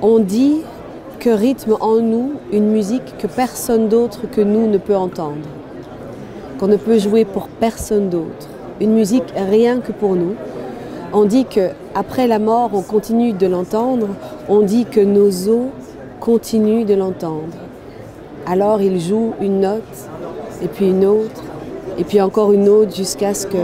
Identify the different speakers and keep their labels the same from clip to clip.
Speaker 1: On dit que rythme en nous une musique que personne d'autre que nous ne peut entendre, qu'on ne peut jouer pour personne d'autre, une musique rien que pour nous. On dit qu'après la mort, on continue de l'entendre, on dit que nos os continuent de l'entendre. Alors il joue une note, et puis une autre, et puis encore une autre jusqu'à ce que...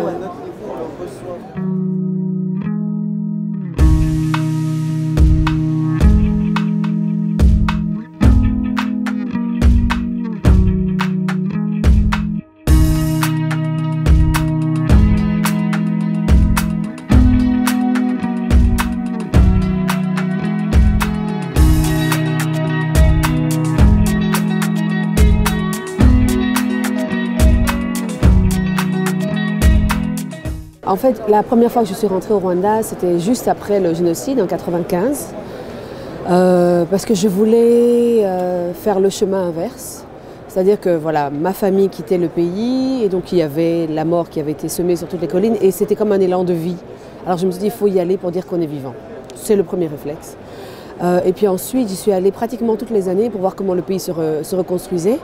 Speaker 1: En fait, la première fois que je suis rentrée au Rwanda, c'était juste après le génocide, en 1995, parce que je voulais faire le chemin inverse. C'est-à-dire que voilà, ma famille quittait le pays, et donc il y avait la mort qui avait été semée sur toutes les collines, et c'était comme un élan de vie. Alors je me suis dit, il faut y aller pour dire qu'on est vivant. C'est le premier réflexe. Et puis ensuite, j'y suis allée pratiquement toutes les années pour voir comment le pays se reconstruisait.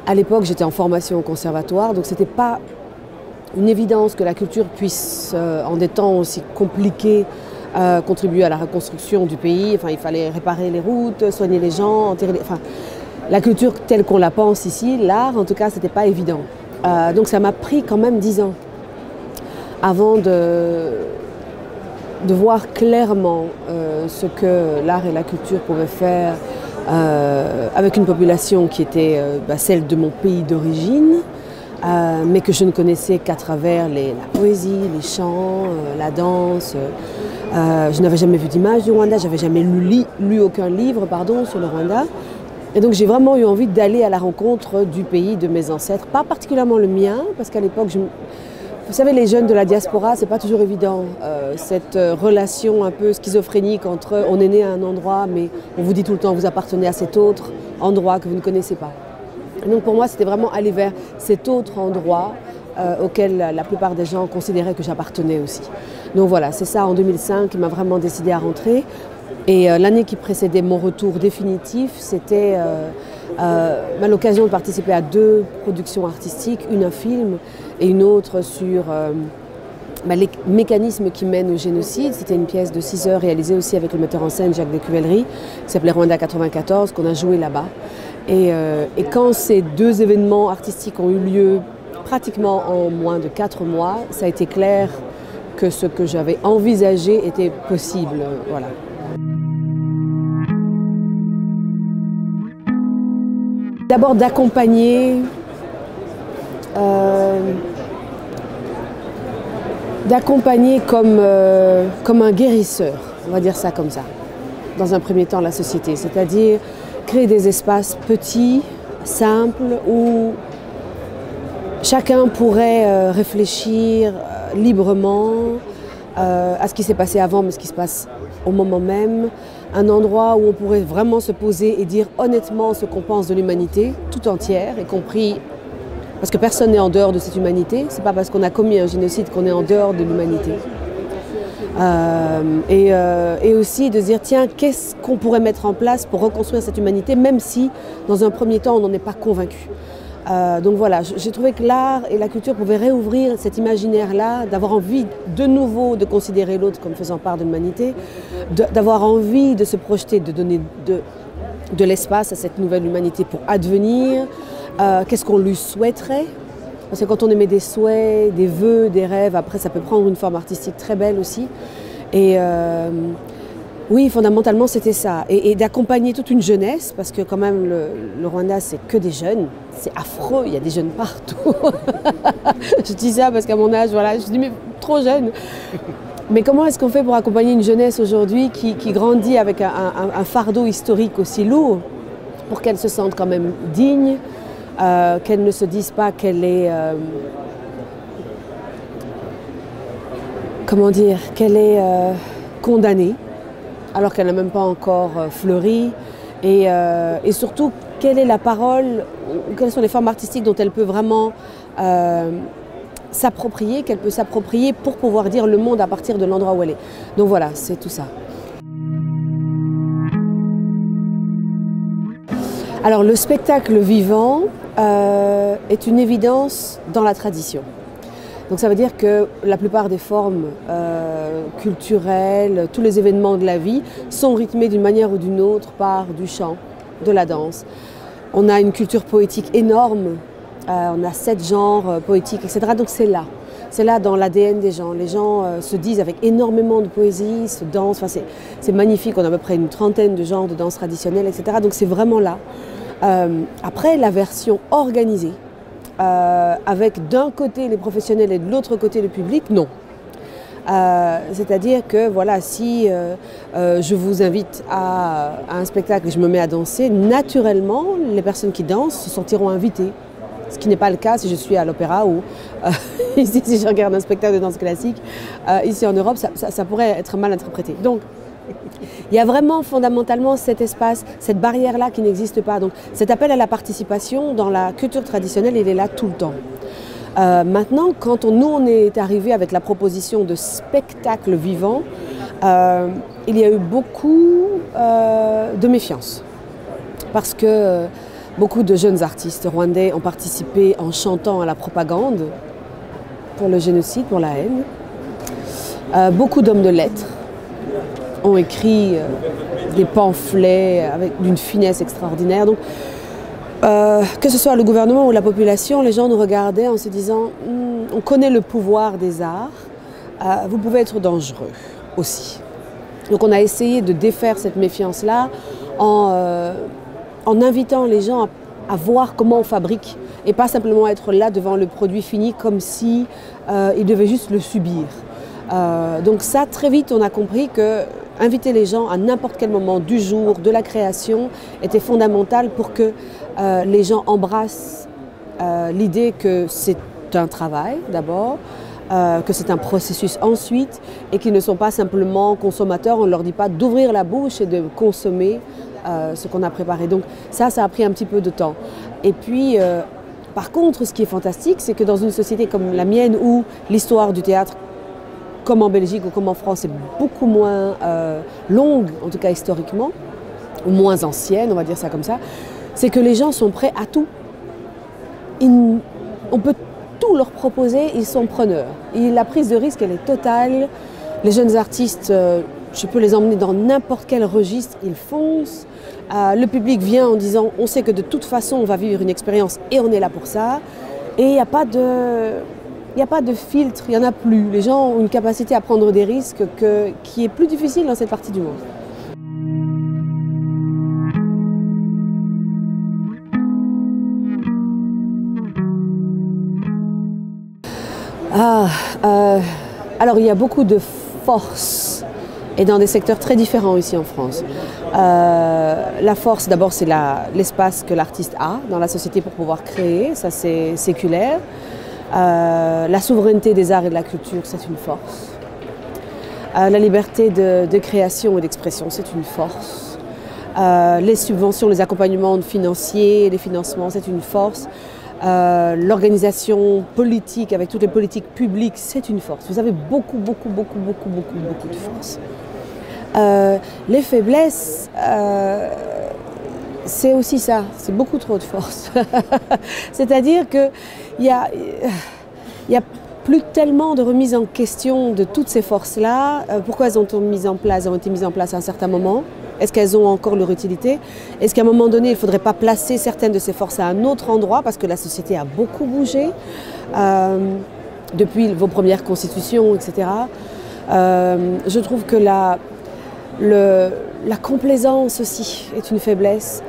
Speaker 1: À l'époque, j'étais en formation au conservatoire, donc c'était pas une évidence que la culture puisse, en des temps aussi compliqués, contribuer à la reconstruction du pays. Enfin, il fallait réparer les routes, soigner les gens, enterrer les... Enfin, la culture telle qu'on la pense ici, l'art en tout cas, c'était pas évident. Donc ça m'a pris quand même 10 ans avant de voir clairement ce que l'art et la culture pouvaient faire avec une population qui était celle de mon pays d'origine. Mais que je ne connaissais qu'à travers la poésie, les chants, la danse. Je n'avais jamais vu d'image du Rwanda, j'avais jamais lu aucun livre sur le Rwanda. Et donc j'ai vraiment eu envie d'aller à la rencontre du pays de mes ancêtres, pas particulièrement le mien, parce qu'à l'époque, vous savez, les jeunes de la diaspora, c'est pas toujours évident, cette relation un peu schizophrénique entre on est né à un endroit, mais on vous dit tout le temps vous appartenez à cet autre endroit que vous ne connaissez pas. Et donc pour moi, c'était vraiment aller vers cet autre endroit auquel la plupart des gens considéraient que j'appartenais aussi. Donc voilà, c'est ça en 2005 qui m'a vraiment décidé à rentrer. Et l'année qui précédait mon retour définitif, c'était l'occasion de participer à 2 productions artistiques, une un film et une autre sur les mécanismes qui mènent au génocide. C'était une pièce de 6 heures réalisée aussi avec le metteur en scène Jacques Descuvelleries, qui s'appelait Rwanda 94, qu'on a joué là-bas. Et quand ces 2 événements artistiques ont eu lieu pratiquement en moins de 4 mois, ça a été clair que ce que j'avais envisagé était possible. Voilà. D'abord d'accompagner comme un guérisseur, on va dire ça comme ça, dans un premier temps la société, c'est-à-dire créer des espaces petits, simples, où chacun pourrait réfléchir librement à ce qui s'est passé avant, mais ce qui se passe au moment même. Un endroit où on pourrait vraiment se poser et dire honnêtement ce qu'on pense de l'humanité, tout entière, y compris parce que personne n'est en dehors de cette humanité. C'est pas parce qu'on a commis un génocide qu'on est en dehors de l'humanité. Et aussi de se dire, tiens, qu'est-ce qu'on pourrait mettre en place pour reconstruire cette humanité, même si, dans un premier temps, on n'en est pas convaincu. Donc voilà, j'ai trouvé que l'art et la culture pouvaient réouvrir cet imaginaire-là, d'avoir envie de nouveau de considérer l'autre comme faisant part de l'humanité, d'avoir envie de se projeter, de donner de l'espace à cette nouvelle humanité pour advenir. Qu'est-ce qu'on lui souhaiterait? Parce que quand on émet des souhaits, des vœux, des rêves, après ça peut prendre une forme artistique très belle aussi. Et oui, fondamentalement c'était ça. Et d'accompagner toute une jeunesse, parce que quand même le Rwanda c'est que des jeunes. C'est affreux, il y a des jeunes partout. Je dis ça parce qu'à mon âge, voilà, je dis mais trop jeune. Mais comment est-ce qu'on fait pour accompagner une jeunesse aujourd'hui qui grandit avec un fardeau historique aussi lourd, pour qu'elle se sente quand même digne, qu'elle ne se dise pas qu'elle est, qu'elle est condamnée, alors qu'elle n'a même pas encore fleuri, et surtout quelle est la parole, quelles sont les formes artistiques dont elle peut vraiment s'approprier, qu'elle peut s'approprier pour pouvoir dire le monde à partir de l'endroit où elle est. Donc voilà, c'est tout ça. Alors le spectacle vivant est une évidence dans la tradition. Donc ça veut dire que la plupart des formes culturelles, tous les événements de la vie sont rythmés d'une manière ou d'une autre par du chant, de la danse. On a une culture poétique énorme, on a 7 genres poétiques, etc. Donc c'est là dans l'ADN des gens. Les gens se disent avec énormément de poésie, se dansent, enfin, c'est magnifique, on a à peu près une trentaine de genres de danse traditionnelle, etc. Donc c'est vraiment là. Après, la version organisée, avec d'un côté les professionnels et de l'autre côté le public, non. C'est-à-dire que voilà, si je vous invite à un spectacle et je me mets à danser, naturellement, les personnes qui dansent se sentiront invitées. Ce qui n'est pas le cas si je suis à l'opéra ou ici, si je regarde un spectacle de danse classique, ici en Europe, ça pourrait être mal interprété. Donc, il y a vraiment fondamentalement cet espace, cette barrière-là qui n'existe pas. Donc cet appel à la participation dans la culture traditionnelle, il est là tout le temps. Maintenant, quand nous on est arrivé avec la proposition de spectacle vivant, il y a eu beaucoup de méfiance. Parce que beaucoup de jeunes artistes rwandais ont participé en chantant à la propagande pour le génocide, pour la haine. Beaucoup d'hommes de lettres ont écrit des pamphlets d'une finesse extraordinaire. Donc, que ce soit le gouvernement ou la population, les gens nous regardaient en se disant on connaît le pouvoir des arts, vous pouvez être dangereux aussi. Donc on a essayé de défaire cette méfiance-là en invitant les gens à voir comment on fabrique et pas simplement être là devant le produit fini comme si ils devaient juste le subir. Donc ça, très vite, on a compris que inviter les gens à n'importe quel moment du jour, de la création, était fondamental pour que les gens embrassent l'idée que c'est un travail d'abord, que c'est un processus ensuite et qu'ils ne sont pas simplement consommateurs, on ne leur dit pas d'ouvrir la bouche et de consommer ce qu'on a préparé. Donc ça a pris un petit peu de temps. Et puis, par contre, ce qui est fantastique, c'est que dans une société comme la mienne où l'histoire du théâtre, comme en Belgique ou comme en France, est beaucoup moins longue, en tout cas historiquement, ou moins ancienne, on va dire ça comme ça, c'est que les gens sont prêts à tout. On peut tout leur proposer, ils sont preneurs. Et la prise de risque, elle est totale. Les jeunes artistes, je peux les emmener dans n'importe quel registre, ils foncent. Le public vient en disant, on sait que de toute façon, on va vivre une expérience et on est là pour ça. Et il n'y a pas de filtre, il n'y en a plus. Les gens ont une capacité à prendre des risques qui est plus difficile dans cette partie du monde. Alors il y a beaucoup de force et dans des secteurs très différents ici en France. La force, d'abord, c'est l'espace que l'artiste a dans la société pour pouvoir créer, ça c'est séculaire. La souveraineté des arts et de la culture, c'est une force. La liberté de création et d'expression, c'est une force. Les subventions, les accompagnements financiers, les financements, c'est une force. L'organisation politique avec toutes les politiques publiques, c'est une force. Vous avez beaucoup de force. Les faiblesses, c'est aussi ça, c'est beaucoup trop de force. C'est-à-dire qu'il y a plus tellement de remise en question de toutes ces forces-là. Pourquoi elles ont été mises en place à un certain moment? Est-ce qu'elles ont encore leur utilité? Est-ce qu'à un moment donné, il ne faudrait pas placer certaines de ces forces à un autre endroit parce que la société a beaucoup bougé depuis vos premières constitutions, etc. Je trouve que la complaisance aussi est une faiblesse.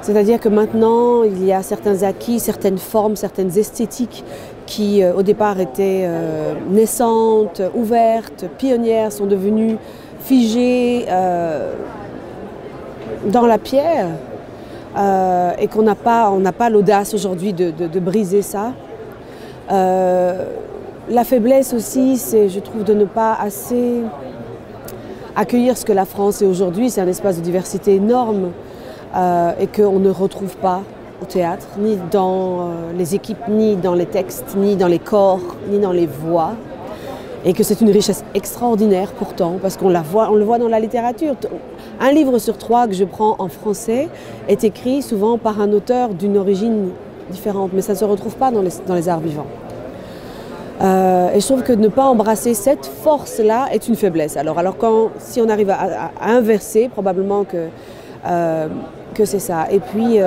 Speaker 1: C'est-à-dire que maintenant, il y a certains acquis, certaines formes, certaines esthétiques qui, au départ, étaient naissantes, ouvertes, pionnières, sont devenues figées dans la pierre et qu'on n'a pas l'audace aujourd'hui de briser ça. La faiblesse aussi, c'est, je trouve, de ne pas assez accueillir ce que la France est aujourd'hui. C'est un espace de diversité énorme et qu'on ne retrouve pas au théâtre, ni dans les équipes, ni dans les textes, ni dans les corps, ni dans les voix. Et que c'est une richesse extraordinaire pourtant, parce qu'on le voit dans la littérature. Un livre sur 3 que je prends en français est écrit souvent par un auteur d'une origine différente, mais ça ne se retrouve pas dans les arts vivants. Et je trouve que ne pas embrasser cette force-là est une faiblesse. Alors si on arrive à inverser, probablement que c'est ça. Et puis,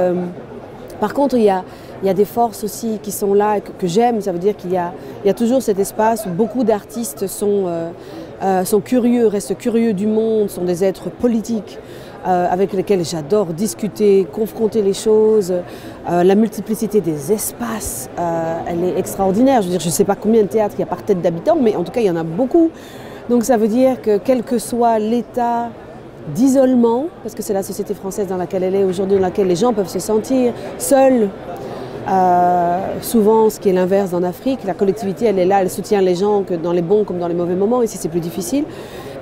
Speaker 1: par contre, il y a des forces aussi qui sont là et que j'aime. Ça veut dire qu'il y a toujours cet espace où beaucoup d'artistes sont curieux, restent curieux du monde, sont des êtres politiques avec lesquels j'adore discuter, confronter les choses. La multiplicité des espaces, elle est extraordinaire. Je veux dire, je ne sais pas combien de théâtres il y a par tête d'habitants, mais en tout cas, il y en a beaucoup. Donc ça veut dire que quel que soit l'état d'isolement, parce que c'est la société française dans laquelle elle est aujourd'hui, dans laquelle les gens peuvent se sentir seuls, souvent ce qui est l'inverse en Afrique, la collectivité elle est là, elle soutient les gens que dans les bons comme dans les mauvais moments, ici c'est plus difficile.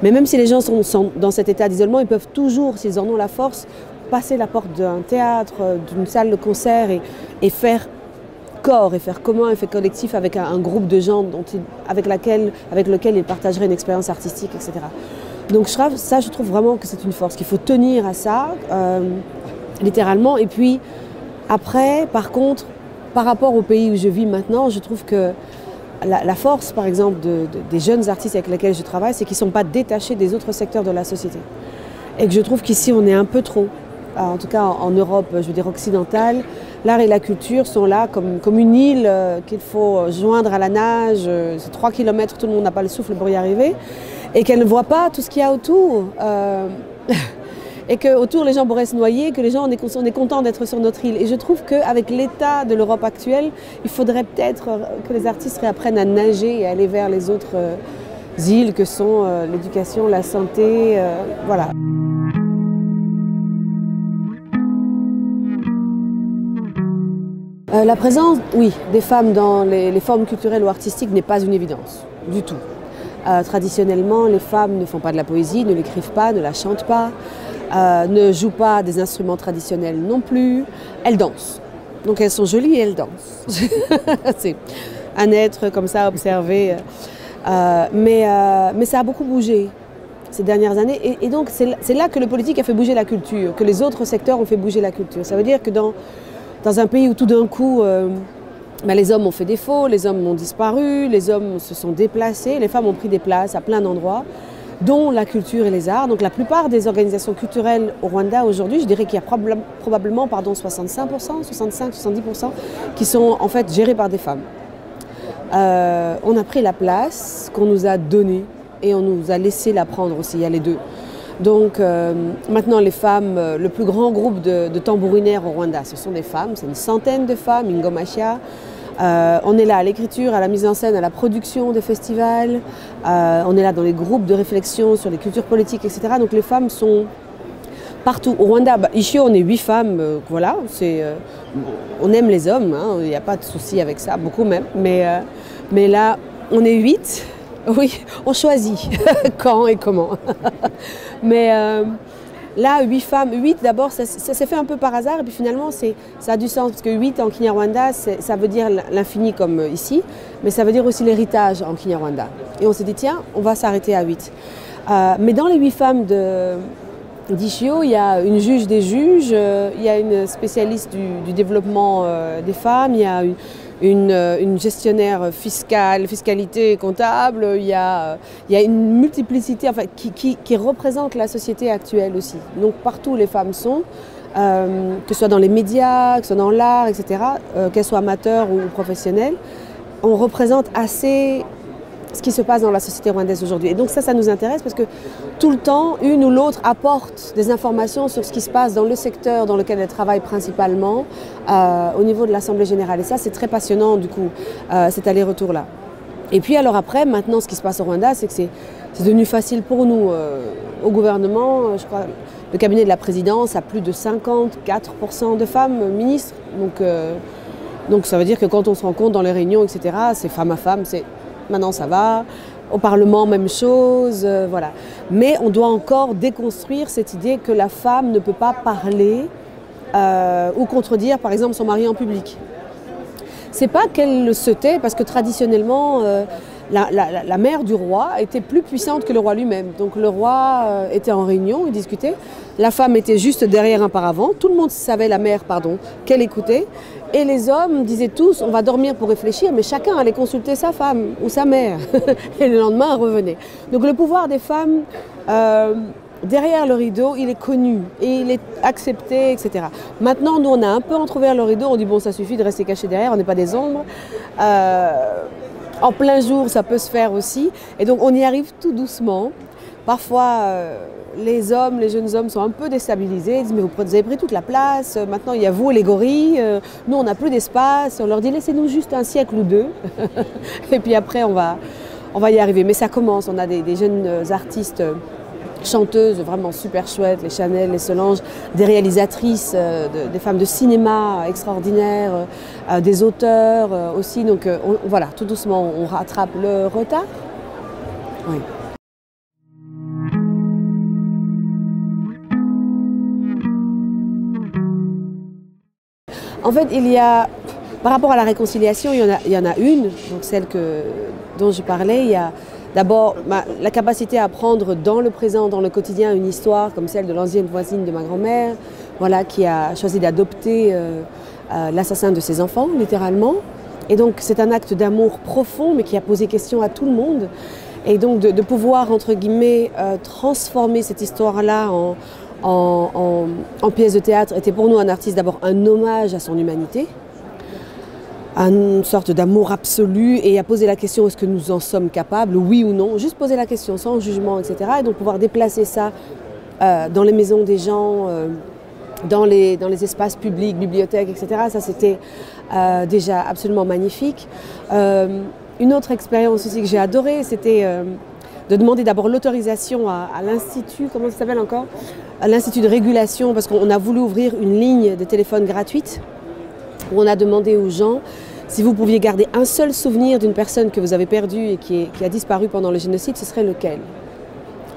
Speaker 1: Mais même si les gens sont dans cet état d'isolement, ils peuvent toujours, s'ils en ont la force, passer la porte d'un théâtre, d'une salle de concert et faire corps, et faire commun, et faire collectif avec un groupe de gens avec lequel ils partageraient une expérience artistique, etc. Donc je trouve vraiment que c'est une force, qu'il faut tenir à ça, littéralement. Et puis après, par contre, par rapport au pays où je vis maintenant, je trouve que la force, par exemple, des jeunes artistes avec lesquels je travaille, c'est qu'ils ne sont pas détachés des autres secteurs de la société. Et que je trouve qu'ici, on est un peu trop. En tout cas, en Europe, je veux dire occidentale, l'art et la culture sont là comme une île qu'il faut joindre à la nage. C'est 3 kilomètres, tout le monde n'a pas le souffle pour y arriver. Et qu'elle ne voit pas tout ce qu'il y a autour. Et qu'autour, les gens pourraient se noyer, que les gens, on est contents d'être sur notre île. Et je trouve qu'avec l'état de l'Europe actuelle, il faudrait peut-être que les artistes réapprennent à nager et à aller vers les autres îles que sont l'éducation, la santé, voilà. La présence, oui, des femmes dans les formes culturelles ou artistiques n'est pas une évidence, du tout. Traditionnellement, les femmes ne font pas de la poésie, ne l'écrivent pas, ne la chantent pas. Ne jouent pas des instruments traditionnels non plus, elles dansent. Donc elles sont jolies et elles dansent. C'est un être comme ça à observer. Mais ça a beaucoup bougé ces dernières années. Et donc c'est là que le politique a fait bouger la culture, que les autres secteurs ont fait bouger la culture. Ça veut dire que dans un pays où tout d'un coup, les hommes ont fait défaut, les hommes ont disparu, les hommes se sont déplacés, les femmes ont pris des places à plein d'endroits, dont la culture et les arts. Donc la plupart des organisations culturelles au Rwanda aujourd'hui, je dirais qu'il y a probablement 65%, 65-70% qui sont en fait gérées par des femmes. On a pris la place qu'on nous a donnée et on nous a laissé la prendre aussi, il y a les deux. Donc maintenant les femmes, le plus grand groupe de tambourinaires au Rwanda, ce sont des femmes, c'est une centaine de femmes, Ingomashia. On est là à l'écriture, à la mise en scène, à la production des festivals, on est là dans les groupes de réflexion sur les cultures politiques, etc. Donc les femmes sont partout. Au Rwanda, ici on est 8 femmes, voilà, on aime les hommes, hein, il n'y a pas de souci avec ça, beaucoup même, mais là on est 8, oui, on choisit quand et comment. Mais là, 8 femmes, 8 d'abord, ça s'est fait un peu par hasard et puis finalement ça a du sens parce que 8 en Kinyarwanda, ça veut dire l'infini comme ici, mais ça veut dire aussi l'héritage en Kinyarwanda. Et on s'est dit tiens, on va s'arrêter à 8. Mais dans les 8 femmes d'Ishio, il y a une juge des juges, il y a une spécialiste du développement des femmes, il y a une gestionnaire fiscalité comptable, il y a une multiplicité enfin, qui représente la société actuelle aussi. Donc partout les femmes sont, que ce soit dans les médias, que ce soit dans l'art, etc., qu'elles soient amateurs ou professionnelles, on représente assez ce qui se passe dans la société rwandaise aujourd'hui. Et donc ça nous intéresse parce que tout le temps, une ou l'autre apporte des informations sur ce qui se passe dans le secteur dans lequel elle travaille principalement au niveau de l'Assemblée générale. Et ça, c'est très passionnant du coup, cet aller-retour-là. Et puis alors après, maintenant, ce qui se passe au Rwanda, c'est que c'est devenu facile pour nous. Au gouvernement, je crois, le cabinet de la présidence a plus de 54% de femmes ministres. Donc ça veut dire que quand on se rencontre dans les réunions, etc., c'est femme à femme, maintenant ça va, au Parlement même chose, voilà. Mais on doit encore déconstruire cette idée que la femme ne peut pas parler ou contredire par exemple son mari en public. C'est pas qu'elle se tait, parce que traditionnellement la mère du roi était plus puissante que le roi lui-même. Donc le roi était en réunion, il discutait. La femme était juste derrière un paravent. Tout le monde savait, la mère, pardon, qu'elle écoutait. Et les hommes disaient tous, on va dormir pour réfléchir, mais chacun allait consulter sa femme ou sa mère. Et le lendemain, revenait. Donc le pouvoir des femmes, derrière le rideau, il est connu et il est accepté, etc. Maintenant, nous, on a un peu entrouvert le rideau, on dit, bon, ça suffit de rester caché derrière, on n'est pas des ombres. En plein jour, ça peut se faire aussi. Et donc, on y arrive tout doucement. Parfois, les hommes, les jeunes hommes sont un peu déstabilisés. Ils disent, mais vous avez pris toute la place. Maintenant, il y a vous et les gorilles. Nous, on n'a plus d'espace. On leur dit, laissez-nous juste un siècle ou deux. Et puis après, on va y arriver. Mais ça commence. On a des jeunes artistes, chanteuses vraiment super chouettes, les Chanel, les Solange, des réalisatrices, des femmes de cinéma extraordinaires, des auteurs aussi. Donc voilà, tout doucement, on rattrape le retard. Oui. En fait, il y a, par rapport à la réconciliation, il y en a une, donc celle dont je parlais. Il y a d'abord la capacité à prendre dans le présent, dans le quotidien, une histoire comme celle de l'ancienne voisine de ma grand-mère, voilà, qui a choisi d'adopter l'assassin de ses enfants, littéralement. Et donc c'est un acte d'amour profond, mais qui a posé question à tout le monde. Et donc de pouvoir, entre guillemets, transformer cette histoire-là en pièce de théâtre était pour nous, un artiste, d'abord un hommage à son humanité, à une sorte d'amour absolu, et à poser la question, est-ce que nous en sommes capables, oui ou non, juste poser la question sans jugement, etc. Et donc pouvoir déplacer ça dans les maisons des gens, dans les espaces publics, bibliothèques, etc. Ça, c'était déjà absolument magnifique. Une autre expérience aussi que j'ai adorée, c'était de demander d'abord l'autorisation à l'Institut, comment ça s'appelle encore ? À l'Institut de régulation, parce qu'on a voulu ouvrir une ligne de téléphone gratuite, où on a demandé aux gens si vous pouviez garder un seul souvenir d'une personne que vous avez perdue et qui a disparu pendant le génocide, ce serait lequel ?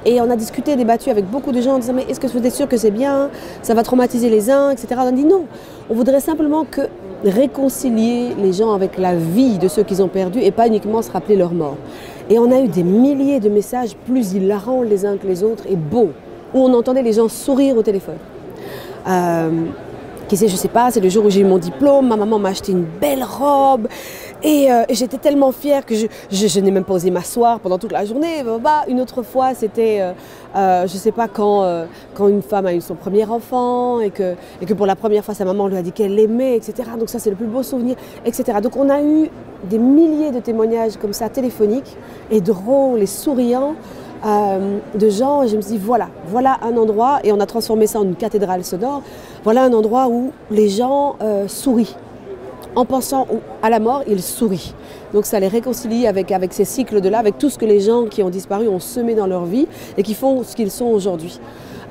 Speaker 1: Et on a discuté, débattu avec beaucoup de gens en disant, mais est-ce que vous êtes sûr que c'est bien ? Ça va traumatiser les uns, etc. On a dit non, on voudrait simplement réconcilier les gens avec la vie de ceux qu'ils ont perdus et pas uniquement se rappeler leur mort. Et on a eu des milliers de messages plus hilarants les uns que les autres et beaux, où on entendait les gens sourire au téléphone. Qui sait, je sais pas, c'est le jour où j'ai eu mon diplôme, ma maman m'a acheté une belle robe et j'étais tellement fière que je n'ai même pas osé m'asseoir pendant toute la journée. Une autre fois, c'était, je sais pas, quand une femme a eu son premier enfant et que pour la première fois, sa maman lui a dit qu'elle l'aimait, etc. Donc ça, c'est le plus beau souvenir, etc. Donc on a eu des milliers de témoignages comme ça, téléphoniques, et drôles et souriants, de gens, et je me suis dit voilà un endroit, et on a transformé ça en une cathédrale sonore, voilà un endroit où les gens sourient. En pensant à la mort, ils sourient. Donc ça les réconcilie avec ces cycles de là, avec tout ce que les gens qui ont disparu ont semé dans leur vie et qui font ce qu'ils sont aujourd'hui.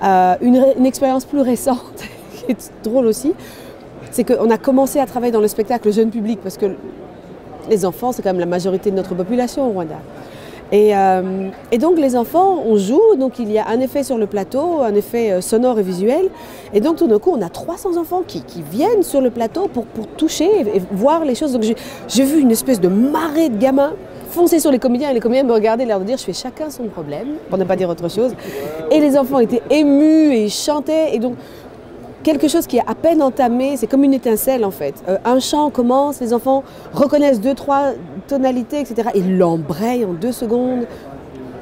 Speaker 1: Une expérience plus récente, qui est drôle aussi, c'est qu'on a commencé à travailler dans le spectacle jeune public, parce que les enfants, c'est quand même la majorité de notre population au Rwanda. Et donc les enfants, on joue, donc il y a un effet sur le plateau, un effet sonore et visuel. Et donc tout d'un coup, on a 300 enfants qui viennent sur le plateau pour toucher et voir les choses. Donc j'ai vu une espèce de marée de gamins foncer sur les comédiens, et les comédiens me regardaient, l'air de dire, je fais chacun son problème, pour ne pas dire autre chose. Et les enfants étaient émus et ils chantaient. Et donc quelque chose qui est à peine entamé, c'est comme une étincelle en fait. Un chant commence, les enfants reconnaissent 2-3 tonalités, etc. Ils l'embrayent en 2 secondes.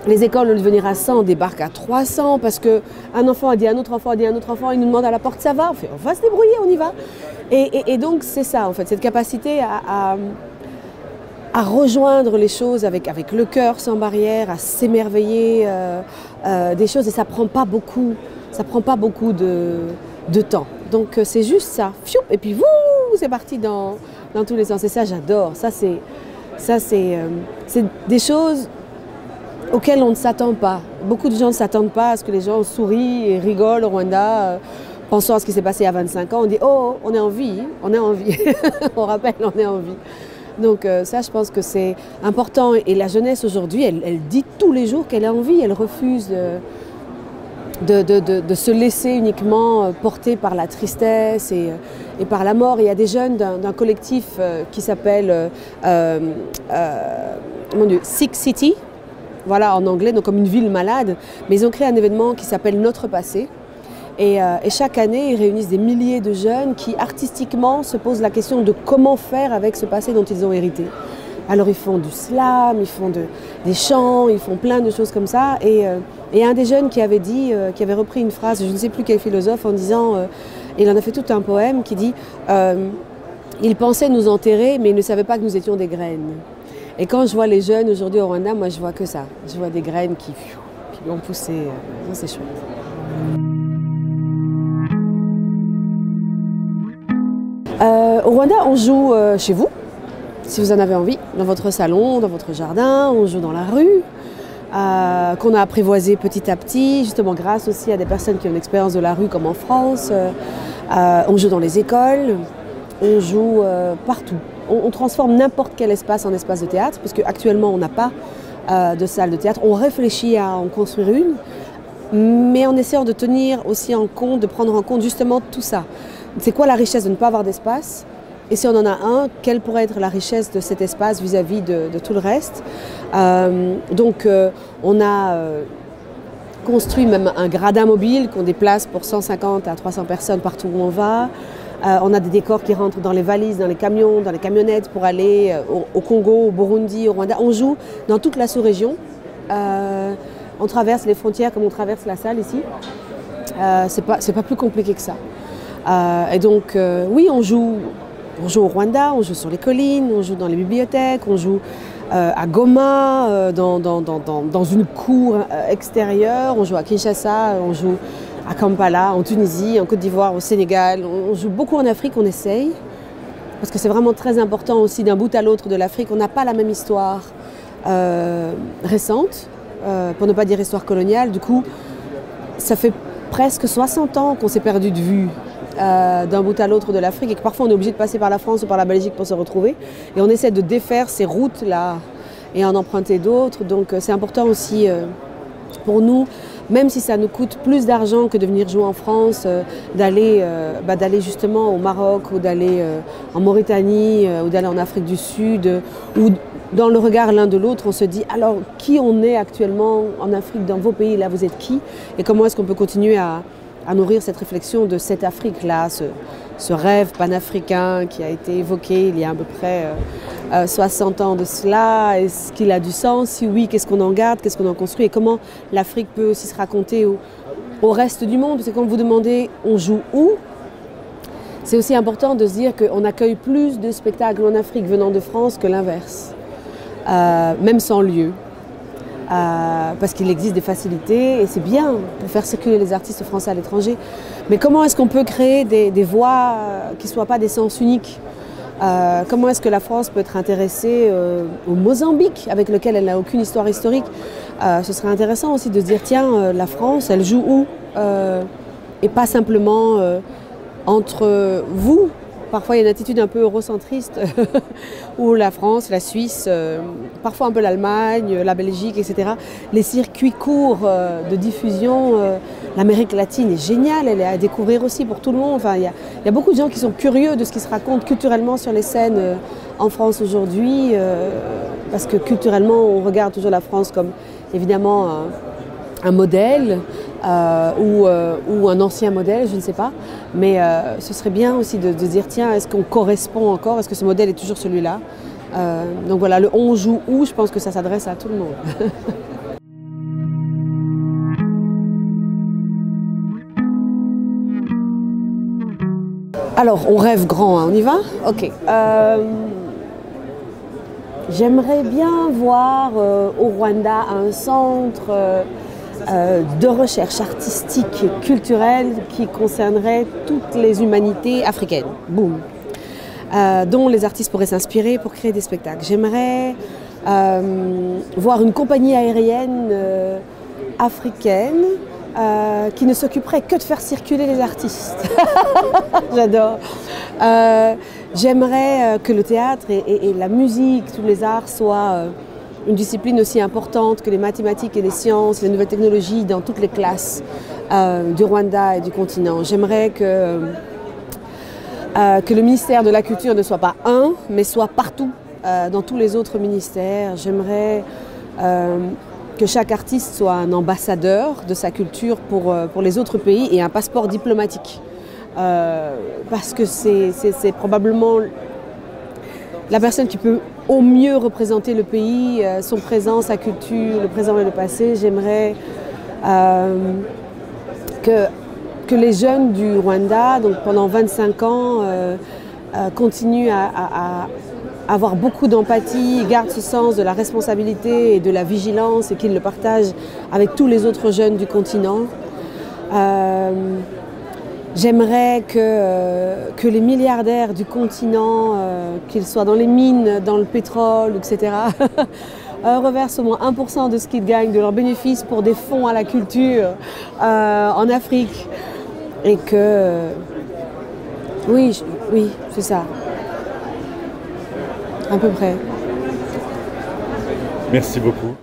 Speaker 1: Les écoles, au lieu de venir à 100, débarquent à 300 parce qu'un enfant a dit à un autre enfant, a dit à un autre enfant, il nous demande à la porte, ça va ? On fait, on va se débrouiller, on y va. Et donc c'est ça en fait, cette capacité à rejoindre les choses avec le cœur sans barrière, à s'émerveiller des choses, et ça prend pas beaucoup de temps. Donc c'est juste ça, fioup, et puis c'est parti dans tous les sens. Et ça, j'adore. Ça, c'est des choses auxquelles on ne s'attend pas. Beaucoup de gens ne s'attendent pas à ce que les gens sourient et rigolent au Rwanda, pensant à ce qui s'est passé à 25 ans. On dit, oh, on est en vie, on est en vie. On rappelle, on est en vie. Donc ça, je pense que c'est important. Et la jeunesse aujourd'hui, elle dit tous les jours qu'elle est en vie, elle refuse de se laisser uniquement porter par la tristesse et par la mort. Il y a des jeunes d'un collectif qui s'appelle Sick City, voilà en anglais, donc comme une ville malade, mais ils ont créé un événement qui s'appelle Notre Passé. Et chaque année, ils réunissent des milliers de jeunes qui artistiquement se posent la question de comment faire avec ce passé dont ils ont hérité. Alors ils font du slam, ils font des chants, ils font plein de choses comme ça. Et un des jeunes qui avait dit, qui avait repris une phrase, je ne sais plus quel philosophe, en disant, il en a fait tout un poème qui dit il pensait nous enterrer, mais il ne savait pas que nous étions des graines. Et quand je vois les jeunes aujourd'hui au Rwanda, moi je vois que ça. Je vois des graines qui ont poussé. C'est chouette. Au Rwanda, on joue chez vous, si vous en avez envie, dans votre salon, dans votre jardin, on joue dans la rue, qu'on a apprivoisé petit à petit, justement grâce aussi à des personnes qui ont une expérience de la rue comme en France. On joue dans les écoles, on joue partout. On transforme n'importe quel espace en espace de théâtre, parce qu'actuellement on n'a pas de salle de théâtre. On réfléchit à en construire une, mais en essayant de tenir aussi en compte, de prendre en compte justement tout ça. C'est quoi la richesse de ne pas avoir d'espace? Et si on en a un, quelle pourrait être la richesse de cet espace vis-à-vis de tout le reste? On a construit même un gradin mobile qu'on déplace pour 150 à 300 personnes partout où on va. On a des décors qui rentrent dans les valises, dans les camions, dans les camionnettes pour aller au Congo, au Burundi, au Rwanda. On joue dans toute la sous-région. On traverse les frontières comme on traverse la salle ici. C'est pas plus compliqué que ça. Oui, on joue au Rwanda, on joue sur les collines, on joue dans les bibliothèques, on joue à Goma, dans une cour extérieure, on joue à Kinshasa, on joue à Kampala, en Tunisie, en Côte d'Ivoire, au Sénégal. On joue beaucoup en Afrique, on essaye, parce que c'est vraiment très important aussi d'un bout à l'autre de l'Afrique. On n'a pas la même histoire récente, pour ne pas dire histoire coloniale. Du coup, ça fait presque 60 ans qu'on s'est perdu de vue d'un bout à l'autre de l'Afrique et que parfois on est obligé de passer par la France ou par la Belgique pour se retrouver. Et on essaie de défaire ces routes-là et en emprunter d'autres. Donc c'est important aussi pour nous, même si ça nous coûte plus d'argent que de venir jouer en France, d'aller justement au Maroc ou d'aller en Mauritanie ou d'aller en Afrique du Sud, où dans le regard l'un de l'autre, on se dit alors qui on est actuellement en Afrique, dans vos pays, là vous êtes qui? Et comment est-ce qu'on peut continuer à nourrir cette réflexion de cette Afrique-là, ce rêve panafricain qui a été évoqué il y a à peu près 60 ans de cela. Est-ce qu'il a du sens? Si oui, qu'est-ce qu'on en garde? Qu'est-ce qu'on en construit? Et comment l'Afrique peut aussi se raconter au reste du monde? Parce que quand vous demandez on joue où, c'est aussi important de se dire qu'on accueille plus de spectacles en Afrique venant de France que l'inverse, même sans lieu. Parce qu'il existe des facilités et c'est bien pour faire circuler les artistes français à l'étranger. Mais comment est-ce qu'on peut créer des voix qui ne soient pas des sens uniques? Comment est-ce que la France peut être intéressée au Mozambique, avec lequel elle n'a aucune histoire historique? Ce serait intéressant aussi de se dire, tiens, la France, elle joue où? Et pas simplement entre vous. Parfois, il y a une attitude un peu eurocentriste où la France, la Suisse, parfois un peu l'Allemagne, la Belgique, etc. Les circuits courts de diffusion, l'Amérique latine est géniale, elle est à découvrir aussi pour tout le monde. Enfin, il y a beaucoup de gens qui sont curieux de ce qui se raconte culturellement sur les scènes en France aujourd'hui, parce que culturellement, on regarde toujours la France comme évidemment un modèle ou un ancien modèle, je ne sais pas. Mais ce serait bien aussi de dire, tiens, est-ce qu'on correspond encore? Est-ce que ce modèle est toujours celui-là? Donc voilà, le on joue où, je pense que ça s'adresse à tout le monde. Alors, on rêve grand, hein, on y va? Ok. J'aimerais bien voir au Rwanda un centre de recherche artistique et culturelle qui concernerait toutes les humanités africaines, boum, dont les artistes pourraient s'inspirer pour créer des spectacles. J'aimerais voir une compagnie aérienne africaine qui ne s'occuperait que de faire circuler les artistes. J'adore. J'aimerais que le théâtre et la musique, tous les arts soient une discipline aussi importante que les mathématiques et les sciences, les nouvelles technologies dans toutes les classes. du Rwanda et du continent. J'aimerais que le ministère de la Culture ne soit pas un, mais soit partout, dans tous les autres ministères. J'aimerais que chaque artiste soit un ambassadeur de sa culture pour les autres pays et un passeport diplomatique. Parce que c'est probablement la personne qui peut au mieux représenter le pays, son présent, sa culture, le présent et le passé. J'aimerais que les jeunes du Rwanda, donc pendant 25 ans, continuent à avoir beaucoup d'empathie, gardent ce sens de la responsabilité et de la vigilance et qu'ils le partagent avec tous les autres jeunes du continent. J'aimerais que les milliardaires du continent, qu'ils soient dans les mines, dans le pétrole, etc., reversent au moins 1% de ce qu'ils gagnent, de leurs bénéfices pour des fonds à la culture en Afrique. Et que... oui, c'est ça. À peu près.
Speaker 2: Merci beaucoup.